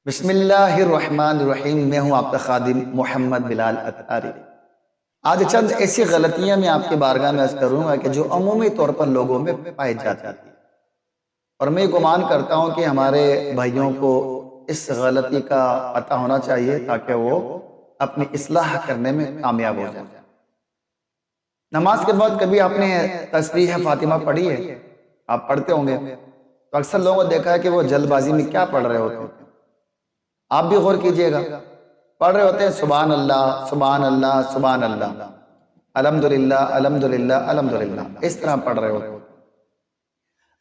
بسم اللہ الرحمن الرحیم۔ میں ہوں آپ کا خادم محمد بلال اتاری۔ آج چند ایسی غلطیاں میں آپ کے بارگاہ میں عرض کروں گا کہ جو عمومی طور پر لوگوں میں پائی جاتی ہیں، اور میں گمان کرتا ہوں کہ ہمارے بھائیوں کو اس غلطی کا پتہ ہونا چاہیے تاکہ وہ اپنی اصلاح کرنے میں کامیاب ہو جائیں۔ نماز کے بعد کبھی آپ نے تسبیح فاطمہ پڑھی ہے؟ آپ پڑھتے ہوں گے تو اکثر لوگوں کو دیکھا ہے کہ وہ جلد بازی میں کیا پڑھ رہے ہوتے ہیں۔ آپ بھی غور کیجئے گا، پڑھ رہے ہوتے ہیں سبحان اللہ سبحان اللہ سبحان اللہ، الحمدللہ الحمدللہ الحمدللہ، اس طرح پڑھ رہے ہوتے ہیں۔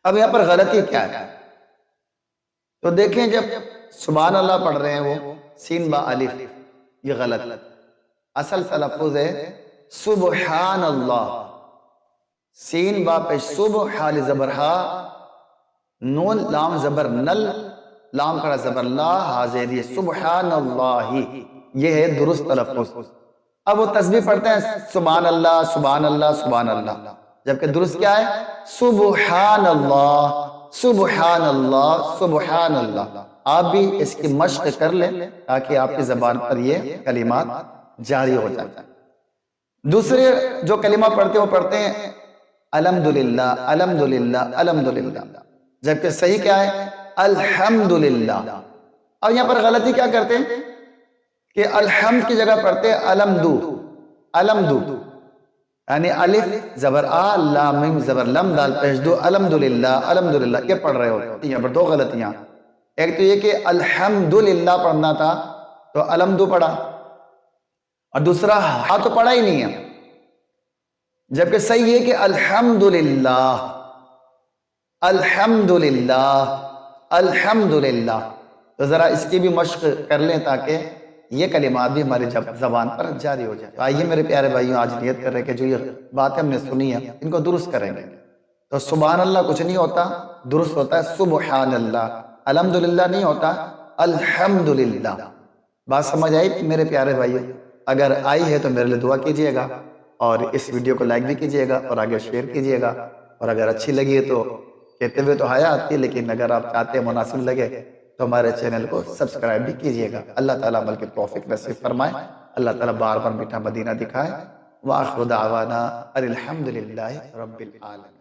اب یہاں پر غلطی کیا ہے؟ تو دیکھیں، جب سبحان اللہ پڑھ رہے ہیں وہ سین با الف، یہ غلط۔ اصل تلفظ ہے سبحان اللہ، سین با پہ صبح حال زبر ہا، نون لام زبر نل، لام کھڑا زبر لا، حاضر یہ سبحان اللہ، یہ ہے درست تلفظ۔ اب وہ تسبیح پڑھتے ہیں سبحان اللہ سبحان اللہ سبحان اللہ، جبکہ درست کیا ہے؟ سبحان اللہ سبحان اللہ سبحان اللہ۔ آپ بھی اس کی مشق کر لیں تاکہ آپ کی زبان پر یہ کلمات جاری ہو جائیں۔ دوسرے جو کلمہ پڑھتے ہیں وہ پڑھتے ہیں الحمدللہ الحمدللہ الحمدللہ، جبکہ صحیح کیا ہے؟ الحمدللہ۔ اب یہاں پر غلطی کیا کرتے ہیں کہ الحمد کی جگہ پڑھتے ہیں الحمدو، الحمدو، یعنی الف زبر آ، لام میم زبر لم، دال پیش دو، الحمدللہ الحمدللہ، یہ پڑھ رہے ہوتے ہیں۔ یہاں پر دو غلطیاں، ایک تو یہ کہ الحمدللہ پڑھنا تھا تو الحمدو پڑھا، اور دوسرا ہاں تو پڑھا ہی نہیں ہے، جبکہ صحیح یہ کہ الحمدللہ الحمدللہ الحمدللہ۔ تو ذرا اس کی بھی مشق کر لیں تاکہ یہ کلمات بھی ہماری زبان پر جاری ہو جائے۔ آئیے میرے پیارے بھائیوں، آج نیت کر رہے کہ جو یہ باتیں ہم نے سنی ہیں ان کو درست کریں گے۔ تو سبحان اللہ کچھ نہیں ہوتا، درست ہوتا ہے سبحان اللہ۔ الحمدللہ نہیں ہوتا، الحمدللہ۔ بات سمجھ آئی میرے پیارے بھائیوں؟ اگر آئی ہے تو میرے لیے دعا کیجئے گا، اور اس ویڈیو کو لائک بھی کیجئے گا اور آگے شیئر کیجئے گا، اور اگر اچھی لگی ہے تو کہتے ہوئے تو حیا آتی ہے، لیکن اگر آپ چاہتے ہیں مناسب لگے تو ہمارے چینل کو سبسکرائب بھی کیجئے گا۔ اللہ تعالیٰ عمل کی توفیق نصیب فرمائے، اللہ تعالیٰ بار بار میٹھا مدینہ دکھائے۔ وآخر دعوانا ان الحمدللہ رب العالمین۔